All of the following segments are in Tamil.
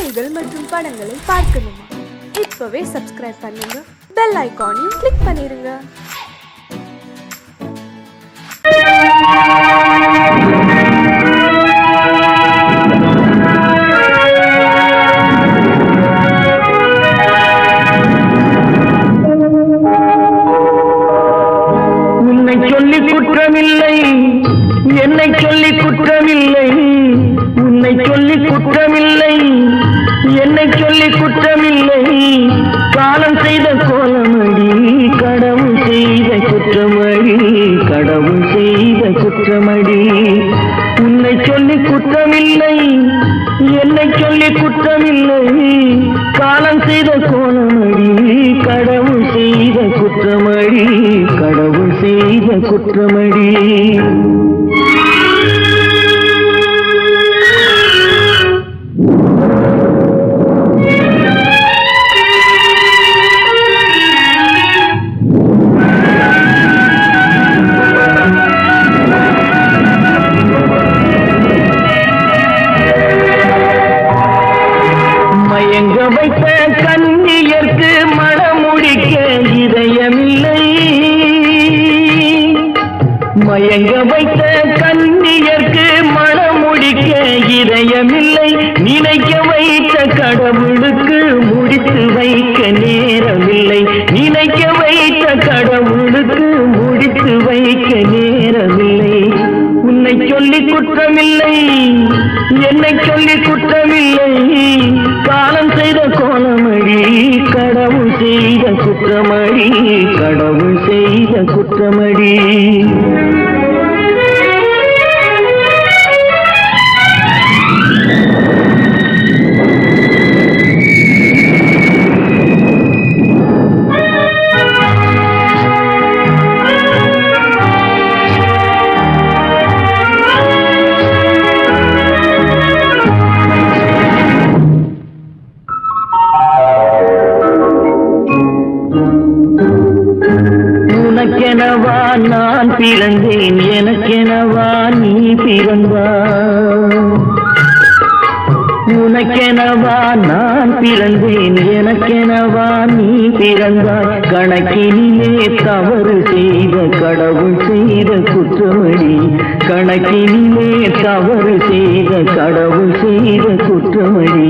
செய்திகள் மற்றும் படங்களை பார்க்கணுமா? இப்பவே சப்ஸ்கிரைப் பண்ணுங்க, பெல் ஐகானையும் கிளிக் பண்ணிருங்க. உன்னை சொல்லி குற்றமில்லை, என்னை சொல்லி குற்றமில்லை. உன்னை சொல்லி குற்றமில்லை, என்னை சொல்லி குற்றமில்லை. காலம் செய்த கோலமடி, கடவுள் செய்த குற்றமடி, கடவுள் செய்த குற்றமடி. உன்னை சொல்லி குற்றமில்லை, என்னை சொல்லி குற்றமில்லை. காலம் செய்த கோலமடி, கடவுள் செய்த குற்றமடி, கடவுள் செய்த குற்றமடி. மயங்க வைத்த கண்ணியர்க்கு மனமுடிக்க இதயமில்லை. மயங்க வைத்த கண்ணியர்க்கு மனமுடிக்க இதயமில்லை. நினைக்க வைத்த கடவுளுக்கு முடித்து வைக்க நேரமில்லை. நினைக்க வைத்த கடவுளுக்கு முடித்து வைக்க நேரமில்லை. உன்னை சொல்லி குற்றமில்லை, என்னை சொல்லி குற்றமில்லை. காலம் செய்த கோலமடி, கடவுள் செய்த குற்றமடி, கடவுள் செய்த குற்றமடி. உனக்கெனவா நான் பிறந்தேன், எனக்கெனவா நீ பிறந்தாய். உனக்கெனவா நான் பிறந்தேன், எனக்கெனவா நீ பிறந்தாய். கணக்கினிலே தவறு செய்த கடவுள் செய்த குற்றமடி, கணக்கினிலே தவறு செய்த கடவுள் செய்த குற்றமடி.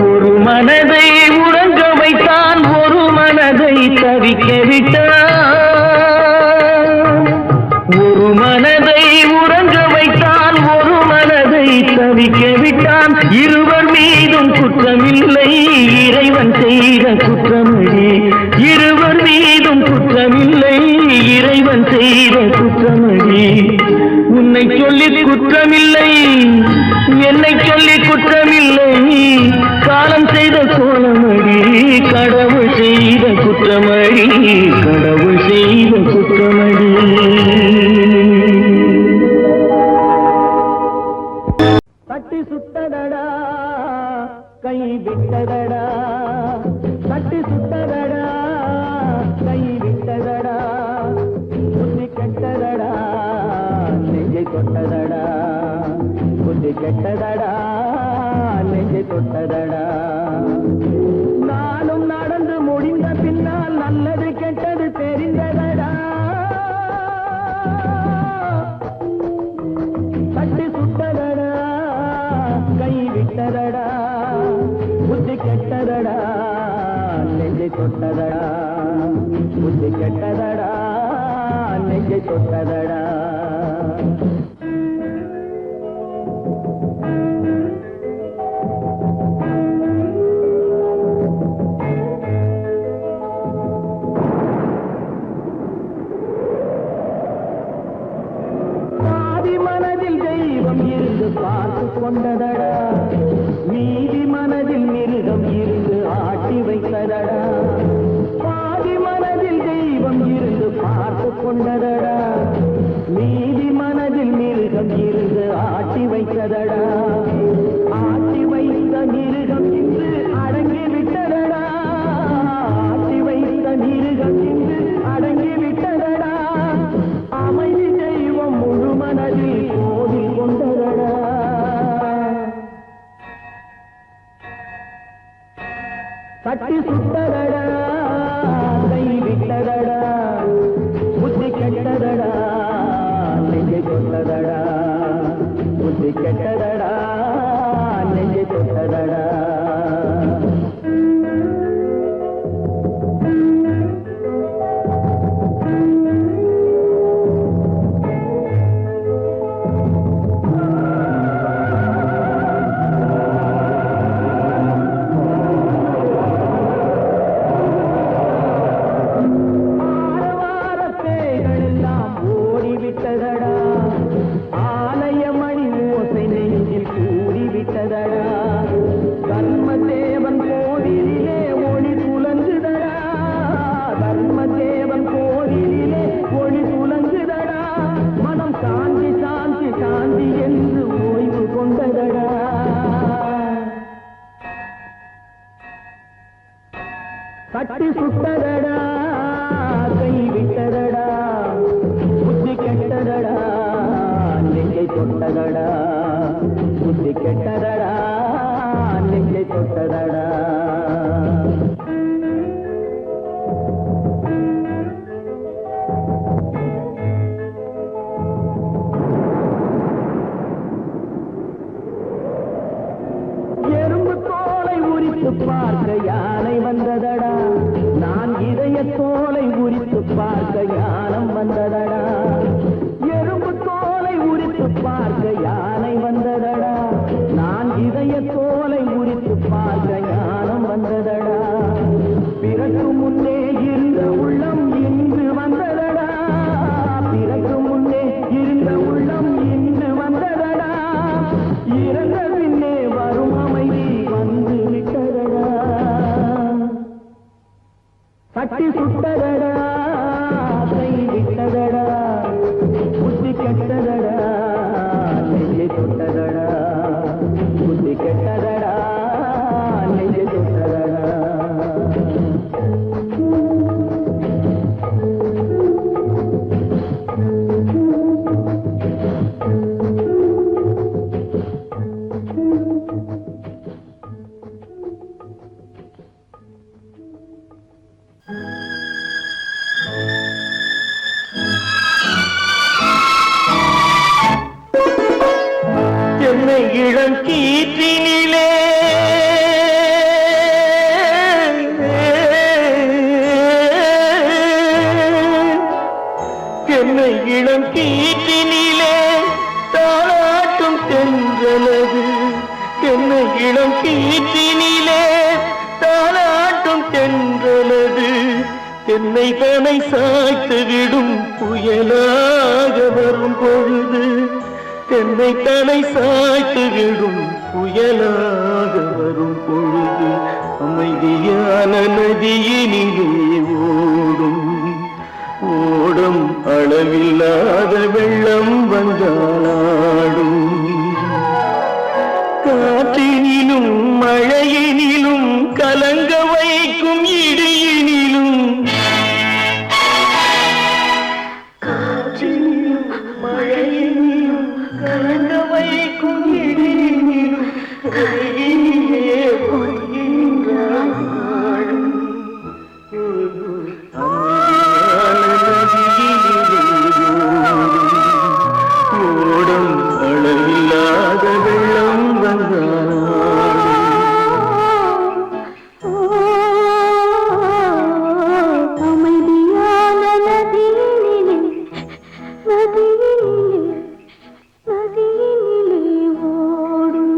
ஒரு மனதை உறங்க வைத்தான், ஒரு மனதை தவிக்க விட்டான். ஒரு மனதை உறங்க வைத்தான், ஒரு மனதை தவிக்க விட்டான். இருவர் மீதும் குற்றமில்லை, இறைவன் செய்த குற்றமடி. இருவர் மீதும் குற்றமில்லை, இறைவன் செய்த குற்றமடி. உன்னை சொல்லி குற்றமில்லை, என்னை சொல்லி குற்றமில்லை. காலம் செய்த கோலமடி, கடவுள் செய்த குற்றமடி, கடவுள் செய்த குற்றமடி. தட்டி சுத்தடடா, கை விட்டதடா. தட்டி சுத்தடடா, கை விட்டதடா. புத்தி கெட்டதடா, நெஞ்சை தொட்டதடா. புத்தி கெட்டதடா, நெஞ்சை தொட்டதடா. நானும் நடந்து முடிந்த பின்னால் நல்லது கெட்டது தெரிந்ததடா. தட்டி சுட்டதடா, கை விட்டதடா. புத்தி கெட்டதடா, நெஞ்சை தொட்டதடா. புத்தி கெட்டதடா, நெஞ்சை தொட்டதடா. மனதில் தெய்வம் இருந்து பார்த்து கொண்டதடா, மீதி மனதில் மிருகம் இருந்து ஆட்டி வைத்ததடா. பாதி மனதில் தெய்வம் இருந்து பார்த்து கொண்டதடா, மீதி மனதில் மிருகம் இருந்து ஆட்டி வைத்ததடா. ஆட்டி வைத்த மிருகம் இன்று அடங்கி விட்டதடா. ஆட்டி வைத்த மிருகம் இன்று அடங்கி விட்டதடா. அமைதி தெய்வம் முழு மனதில் கோவில் கொண்டதடா. கட்டி சுட்டதடா கை விட்டதடா புத்தி கெட்டதடா நெஞ்சை தொட்டதடா புத்தி கெட்டதடா நெஞ்சை தொட்டதடா கட்டி சுட்டதடா கை விட்டதடா புத்தி கெட்டதடா நெஞ்சை தொட்டதடா புத்தி கெட்டதடா நெஞ்சை தொட்டதடா எறும்பு தோலை உரித்து பார்க்க யானை வந்ததடா நான் இதய தோலை உரித்து பார்க்க ஞானம் வந்ததடா எறும்பு தோலை உரித்து பார்க்க யானை வந்ததடா நான் இதய தோலை உரித்து பார்க்க ஞானம் வந்ததடா பிறகு முன்னே இருந்த உள்ளம் இன்று வந்ததடா பிறகு முன்னே இருந்த உள்ளம் இன்று வந்ததடா இறந்த பின்னே வரும் அமைதி வந்து விட்டதடா கட்டி சுட்டதடா கை விட்டதடா புத்தி கெட்டதடா நெஞ்சை தொட்டதடா புத்தி கெட்டதடா நெஞ்சை தொட்டதடா என்னை இளம் கீற்றினிலே என்னை இளம் கீற்றினிலே தாளாட்டும் தென்றலது என்னை இளம் கீற்றினிலே தாளாட்டும் தென்றலது என்னை தனை சாய்த்து விடும் புயலாக வரும் பொழுது என்னை தலை சாய்த்து விடும் புயலாக வரும் பொழுது அமைதியான நதியினிலே ஓடும் ஓடும் அளவில்லாத வெள்ளம் வந்தாடும் காற்றினிலும் மழையினிலும் கலங்க வைக்கும் இடியினிலும் காற்றினிலும் மழையினிலும் கலங்க வைக்கும் இடியினிலும் கையிலே பொய்கின்றான் நாடும் ஓடும் அளவில்லாத வெள்ளம் வந்தாடும் அமைதியான நதியினிலே ஓடும்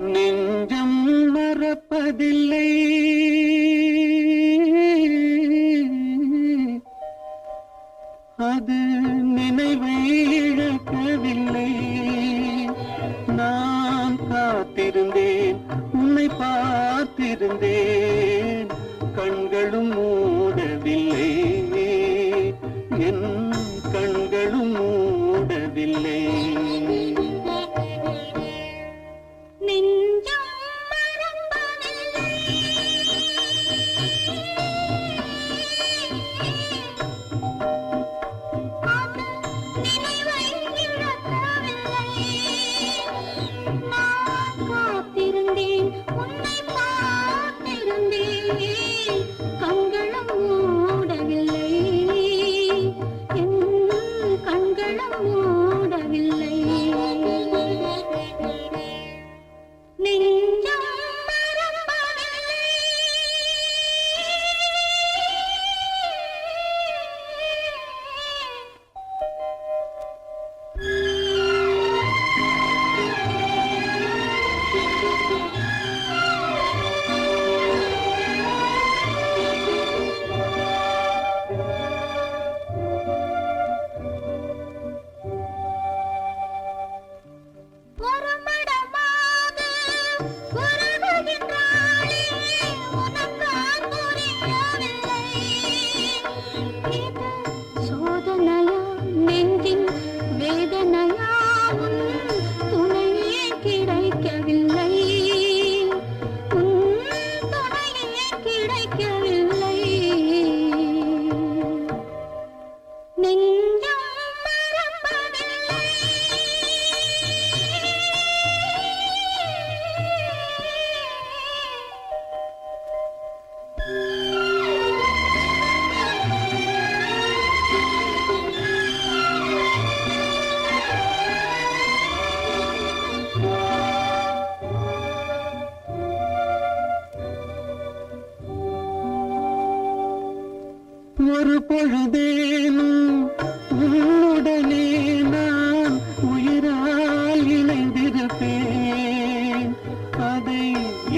நெஞ்சம் மறப்பதில்லை, அது நினைவை இழக்கவில்லை. நான் காத்திருந்தேன், உன்னை பார்த்திருந்தேன், கண்களும் மூடவில்லை, என் கண்களும் மூடவில்லை. ஒரு பொழுதேனும் உன்னுடனே நான் உயிரால் இணைந்திருப்பேன். அதை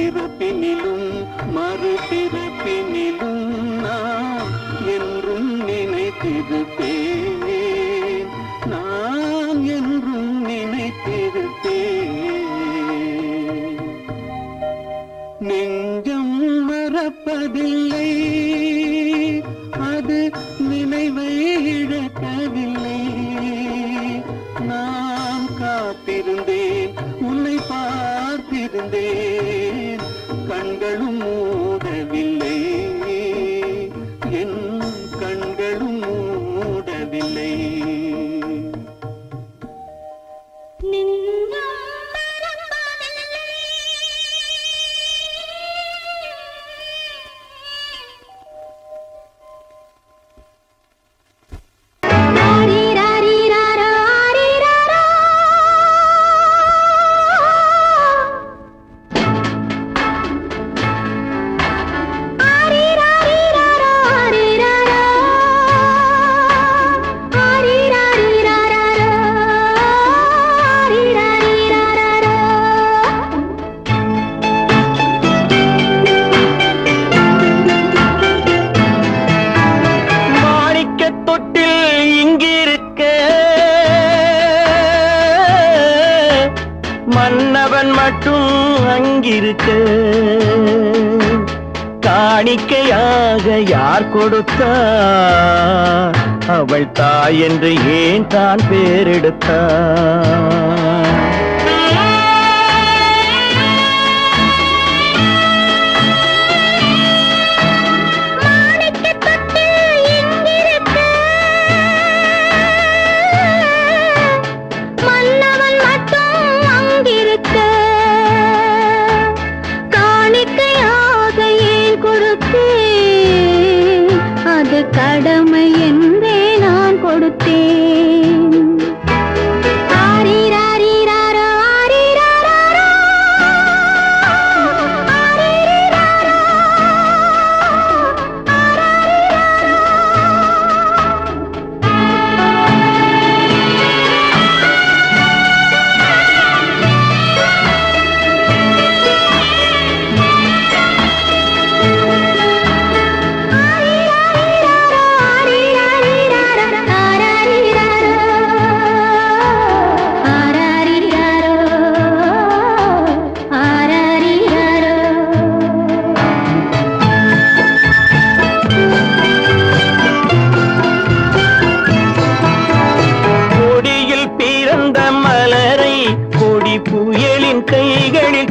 இருப்பினிலும் மறுபிறப்பினிலும் நான் என்றும் நினைத்திருப்பேன், நான் என்றும் நினைத்திருப்பேன். நெஞ்சம் மறப்பதில்லை, அது நினைவை இழக்கவில்லை. நான் காத்திருந்தேன், உன்னை பார்த்திருந்தேன், கண்களும் மூடவில்லை, என் கண்களும் மூடவில்லை. மன்னவன் மட்டும் அங்கிருக்க, காணிக்கையாக யார் கொடுத்தார்? அவள் தாய் என்று ஏன் தான் பேரெடுத்தார்? கடமை என்றே நான் கொடுத்தேன். ஆரீராரீரா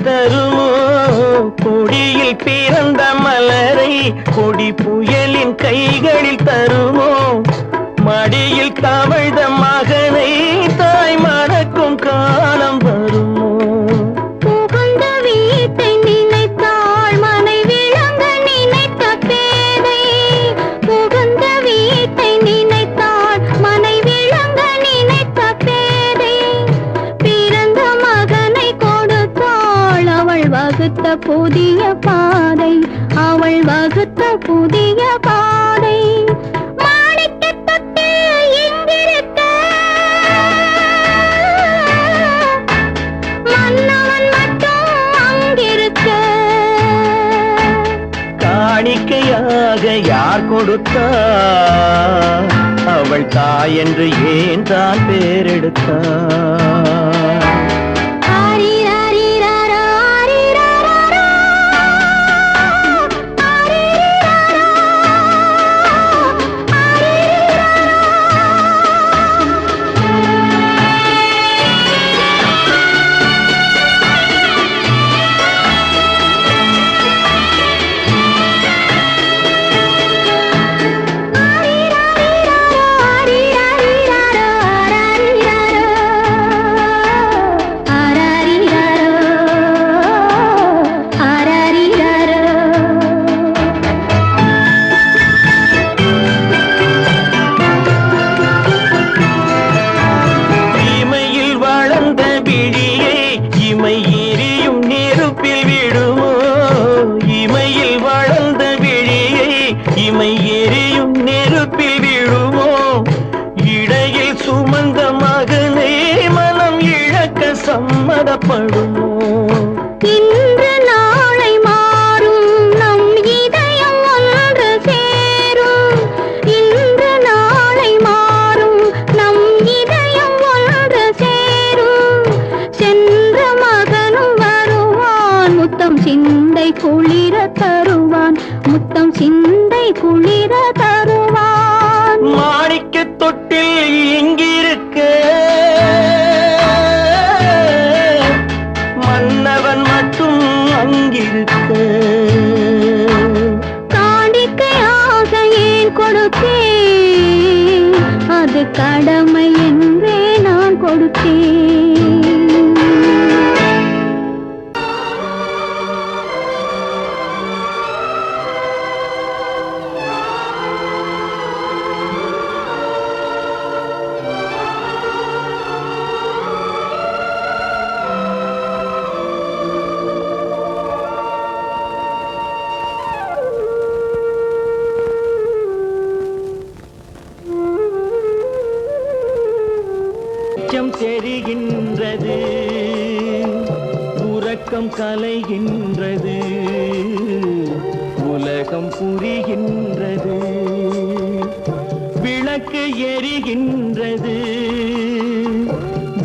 தருமோ கொடியில் பிறந்த மலரை கொடி புயலின் கைகளில் தருமோ மடியில் தவழ்ந்த மகனை தாய் மறக்கும் காலம் வருமோ புகுந்த வீட்டை நினைத்தாள் மனை விளங்க நினைத்த பேதை புகுந்த வீட்டை நினைத்தாள் மனை விளங்க நினைத்த பேதை பிறந்த மகனை கொடுத்தாள் அவள் வகுத்த புதிய பாதை அவள் வகுத்த புதிய பாதை காணிக்கையாக யார் கொடுத்தா அவள் தாய் என்று ஏன் தான் பேரெடுத்தா சம்மதப்படுமோ இன்று நாளை மாறும் நம் இதயம் ஒன்று சேரும் இன்று நாளை மாறும் நம் இதயம் ஒன்று சேரும் சென்ற மகனும் வருவான் முத்தம் சிந்தை குளிர தருவான் முத்தம் சிந்தை குளிர தருவான் மாணிக்க தொட்டில் இங்கிருக்க மன்னவன் மட்டும் அங்கிருக்க காணிக்கையாக ஏன் கொடுத்தேன் அது கடமை என்றே நான் கொடுத்தேன் தெரிகின்றது உறக்கம் கலைகின்றது உலகம் புரிகின்றது விளக்கு எரிகின்றது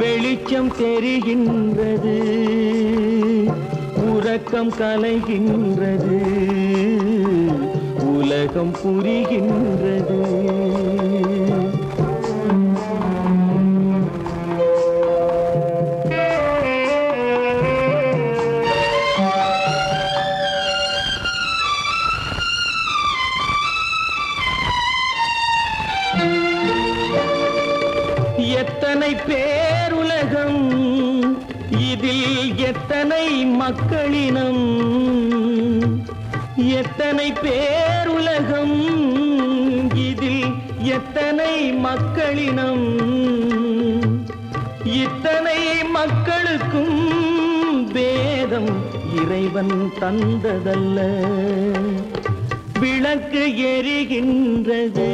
வெளிச்சம் தெரிகின்றது உறக்கம் கலைகின்றது உலகம் புரிகின்றது எத்தனை பேருலகம் இதில் எத்தனை மக்களினம் எத்தனை பேருலகம் இதில் எத்தனை மக்களினம் இத்தனை மக்களுக்கும் வேதம் இறைவன் தந்ததல்ல விளக்கு எரிகின்றது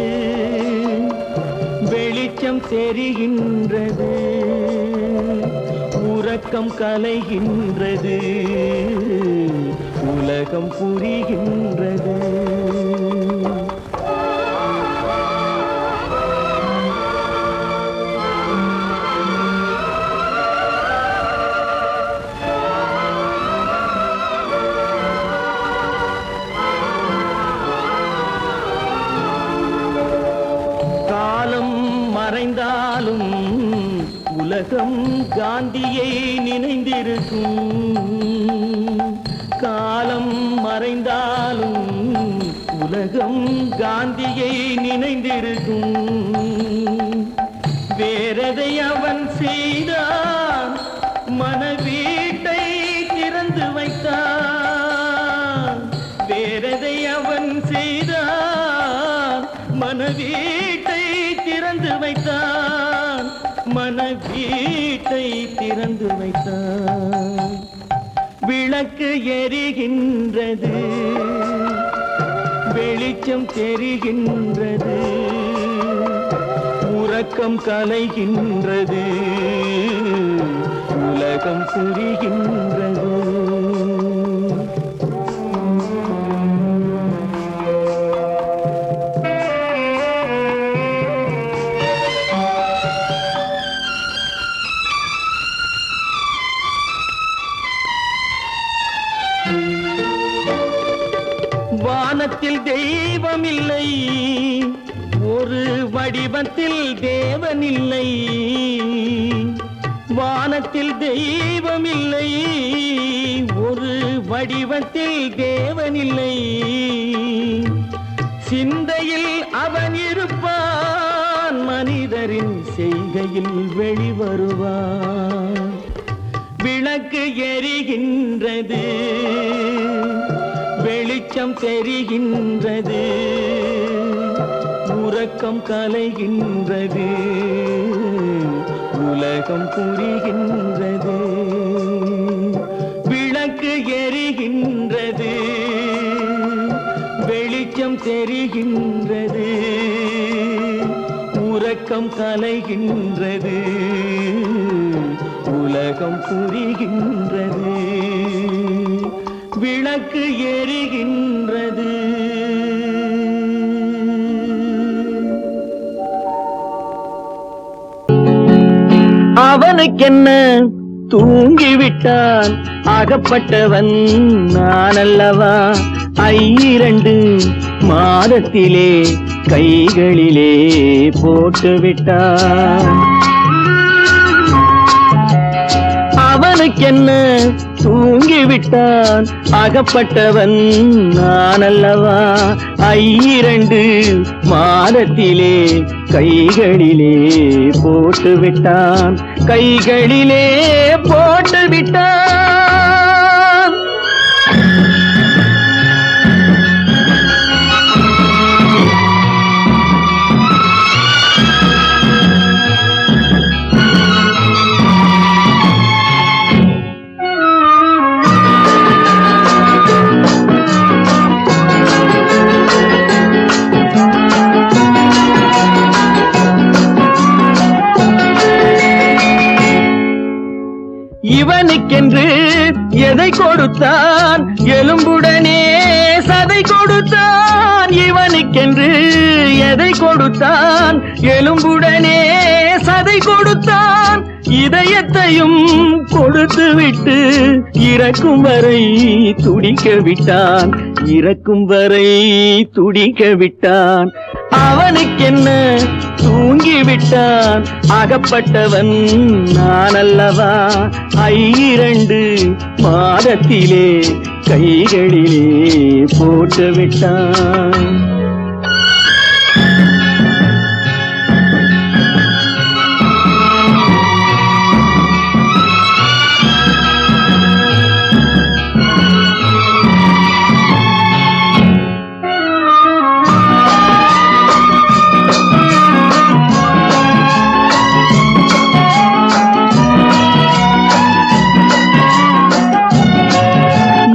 வெளிச்சம் தெரிகின்றது உறக்கம் கலைகின்றது உலகம் புரிகின்றது மறைந்தாலும் உலகம் காந்தியை நினைந்திருக்கும் காந்தியை நினைந்திருக்கும். வேறதை அவன் செய்தான், மனவீட்டை திறந்து வைத்தான். வேறதை அவன் செய்தான், மனவீட்டை திறந்து வைத்தான். மனவீட்டை திறந்து வைத்தான். விளக்கு எரிகின்றது, வெளிச்சம் தெரிகின்றது, உறக்கம் கலைகின்றது, உலகம் புரிகின்றது. வானத்தில் தெய்வமில்லை, ஒரு வடிவத்தில் தேவனில்லை. வானத்தில் தெய்வமில்லை, ஒரு வடிவத்தில் தேவனில்லை. சிந்தையில் அவன் இருப்பான், மனிதரின் செய்கையில் வெளிவருவான். விளக்கு எரிகின்றது, வெளிச்சம் தெரிகின்றது, உறக்கம் கலைகின்றது, உலகம் புரிகின்றது. விளக்கு எரிகின்றது, வெளிச்சம் தெரிகின்றது, உறக்கம் கலைகின்றது, உலகம் புரிகின்றது. விளக்கு எரிகின்றது. அவனுக்கென்ன தூங்கிவிட்டான், அகப்பட்டவன் நான் அல்லவா. 2 மாதத்திலே கைகளிலே போட்டுவிட்டான். அவனுக்கென்ன தூங்கிவிட்டான், அகப்பட்டவன் நான் அல்லவா. 2 மாதத்திலே கைகளிலே போட்டுவிட்டான், கைகளிலே போட்டுவிட்டான். இவனுக்கென்று எதை கொடுத்தான், எலும்புடனே சதை கொடுத்தான். இவனுக்கென்று எதை கொடுத்தான், எலும்புடனே சதை கொடுத்தான். இதயத்தையும் கொடுத்து விட்டு இறக்கும் வரை துடிக்க விட்டான், இறக்கும் வரை துடிக்க விட்டான். அவனுக்கென்ன தூங்கிவிட்டான், அகப்பட்டவன் நான் அல்லவா. 2 மாதத்திலே கைகளிலே போட்டுவிட்டான்.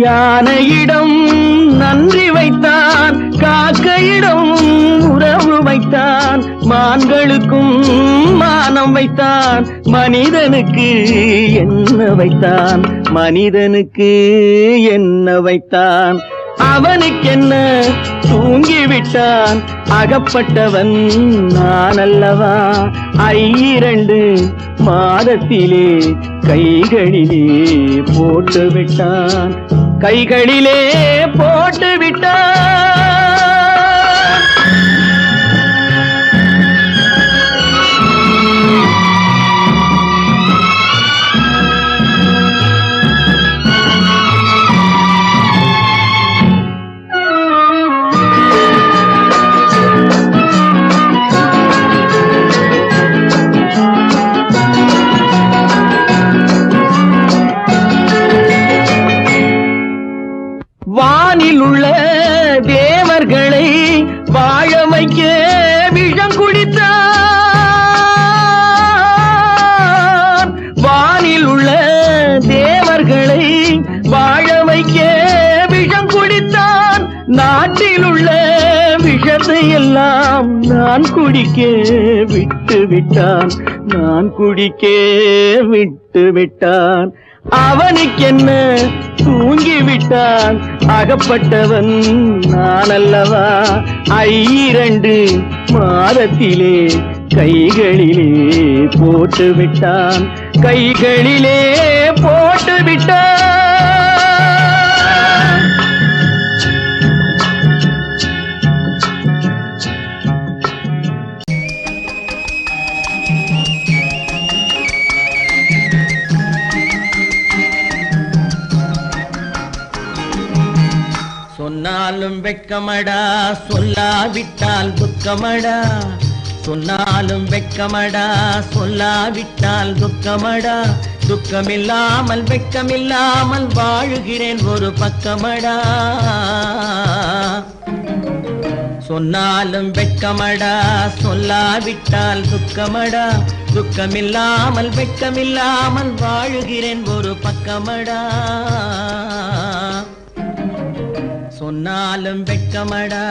யானையிடம் நன்றி வைத்தான், காக்கையிடம் உறவு வைத்தான். மான்களுக்கும் மானம் வைத்தான், மனிதனுக்கு என்ன வைத்தான், மனிதனுக்கு என்ன வைத்தான். அவனுக்கென்ன தூங்கிவிட்டான், அகப்பட்டவன் நான் அல்லவா. 2 மாதத்திலே கைகளிலே போட்டுவிட்டான், கைகளிலே போட்டுவிட்டான். ஆசையெல்லாம் நான் குடிக்க விட்டு விட்டான், நான் குடிக்க விட்டு விட்டான். அவனுக்கென்ன தூங்கிவிட்டான், அகப்பட்டவன் நான் அல்லவா. 2 மாதத்திலே கைகளிலே போட்டு விட்டான், கைகளிலே போட்டு விட்டான். சொன்னாலும் வெட்கமடா, சொல்லாவிட்டால் துக்கமடா. சொன்னாலும் வெட்கமடா, சொல்லாவிட்டால் துக்கமடா. துக்கமில்லாமல் வெட்கமில்லாமல் வாழுகிறேன் ஒரு பக்கமடா. சொன்னாலும் வெட்கமடா, சொல்லாவிட்டால் துக்கமடா. துக்கமில்லாமல் வெட்கமில்லாமல் வாழுகிறேன் ஒரு பக்கமடா. சொன்னாலும் வெட்கமடா.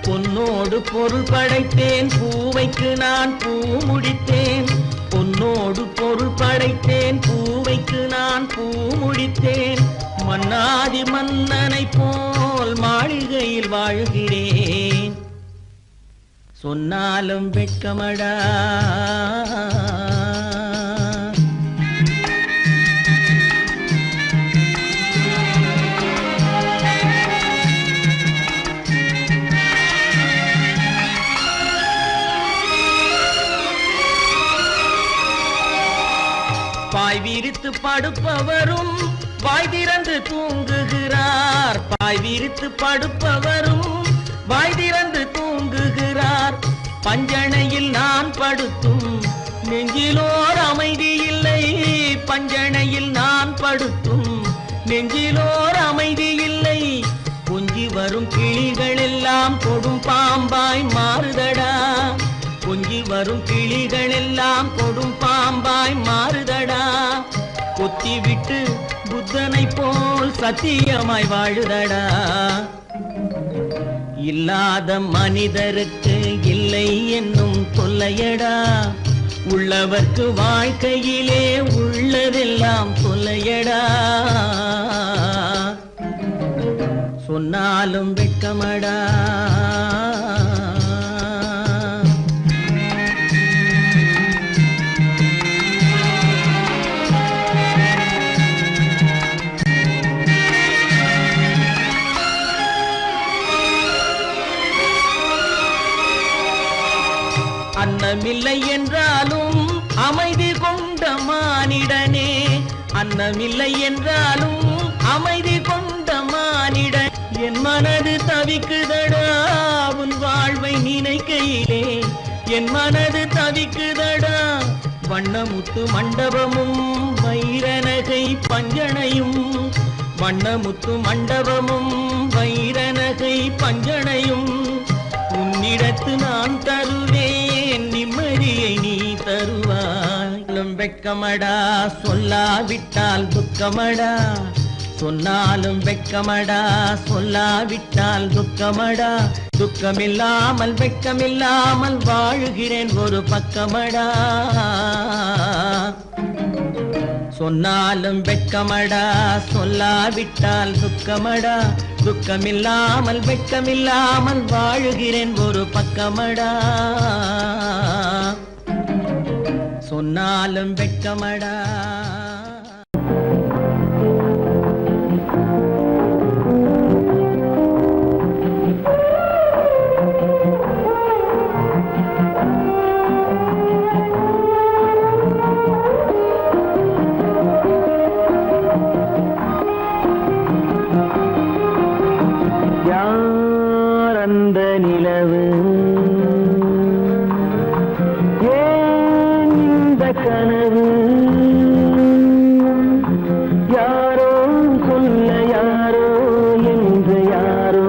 பொன்னோடு பொருள் படைத்தேன், பூவைக்கு நான் பூ முடித்தேன். பொன்னோடு பொருள் படைத்தேன், பூவைக்கு நான் பூ முடித்தேன். மன்னாதி மன்னனை போல் மாளிகையில் வாழ்கிறேன். சொன்னாலும் வெட்கமடா. பாய் விரித்து படுப்பவரும் வாய் திறந்து தூங்குகிறார். பாய் விரித்து படுப்பவரும் வாய் திறந்து தூங்குகிறார். பஞ்சணையில் நான் படுத்தும் நெஞ்சிலோர் அமைதி இல்லை. பஞ்சணையில் நான் படுத்தும் நெஞ்சிலோர் அமைதி இல்லை. கொஞ்சி வரும் கிளிகள் எல்லாம் கொடும் பாம்பாய் மாறுதடா. கொஞ்சி வரும் கிளிகள் எல்லாம் கொடும் பாம்பாய் மாறுதடா. கொத்தி விட்டு புத்தனை போல் சத்தியமாய் வாழுதடா. இல்லாத மனிதருக்கு இல்லை என்னும் தொல்லையடா. உள்ளவர்க்கு வாழ்க்கையிலே உள்ளதெல்லாம் தொல்லையடா. சொன்னாலும் வெட்கமடா. அன்னமில்லை என்றாலும் அமைதி கொண்ட மானிடனே. அன்னமில்லை என்றாலும் அமைதி கொண்ட மானிடன். என் மனது தவிக்குதடா உன் வாழ்வை நினைக்கையிலே. என் மனது தவிக்குதடா. வண்ணமுத்து மண்டபமும் வைரநகை பஞ்சனையும். வண்ணமுத்து மண்டபமும் வைரநகை பஞ்சனையும். உன்னிடத்து நான் தருவேன், நிம்மதியை நீ தருவாய். வெட்கமடா, சொல்லாவிட்டால் துக்கமடா. சொன்னாலும் வெட்கமடா, சொல்லாவிட்டால் துக்கமடா. துக்கமில்லாமல் வெட்கமில்லாமல் வாழுகிறேன் ஒரு பக்கமடா. சொன்னாலும் வெட்கமடா, சொல்லாவிட்டால் துக்கமடா. துக்கமில்லாமல் வெட்கமில்லாமல் வாழுகிறேன் ஒரு பக்கமடா. சொன்னாலும் வெட்கமடா. யாரந்த நிலவு, ஏன் இந்த கனவு? யாரோ சொல்ல யாரோ என்று யாரோ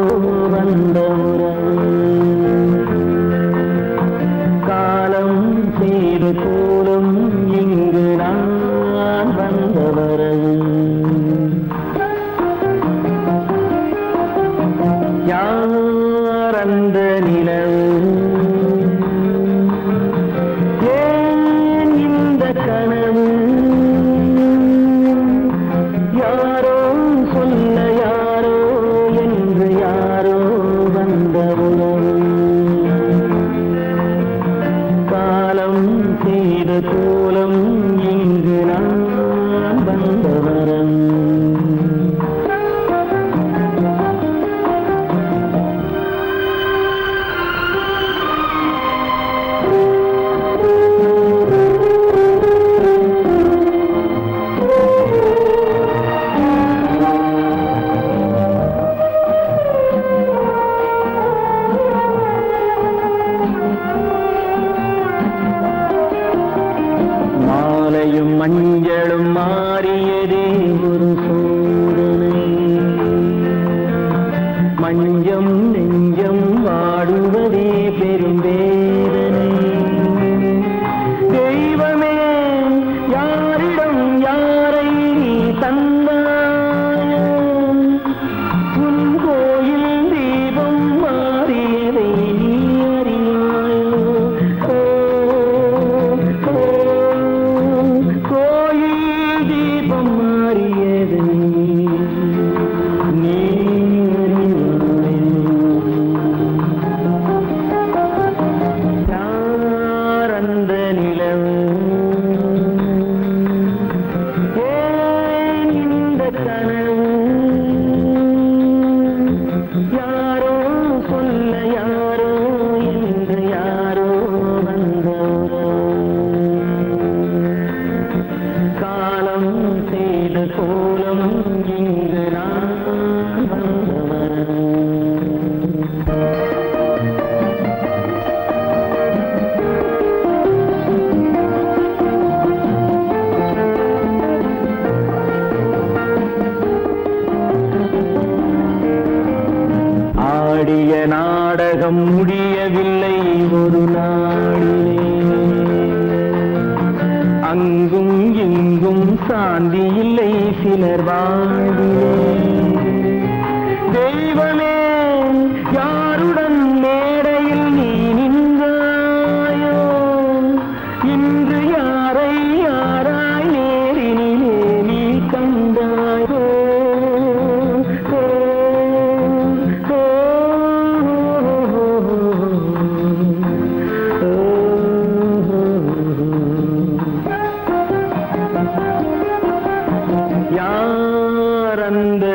இங்கு நான் வந்தவரம். மாலையும் மஞ்சளும் மாறியதே ஒரு சோதனை. மஞ்சம் நெஞ்சம் வாடுவதே பெரும் வேதனை. தெய்வமே யாரிடம் யாரை நீ தந்தாயோ, உன் கோயில் தீபம் மாறியதை நீ அறியாயோ. கோயில் தீபம் மாறியதை நீ யார் அந்த நிலவு, ஏன் இந்த கனவு, யாரோ சொல்ல யாரோ என்று யாரோ வந்தோரோ. காலம் செய்த கோலம் இங்கு நான் வந்தவன். ஆடிய நாடகம் முடியவில்லை ஒரு நாளிலே. அங்கும் இங்கும் சாந்தி இல்லை சிலர் வாழ்விலே. தெய்வமே யாருடன் மேடையில் நீ நின்றாயோ, இன்று யாரை யாராய் நேரினிலே நீ கண்டாயோ. யார் அந்த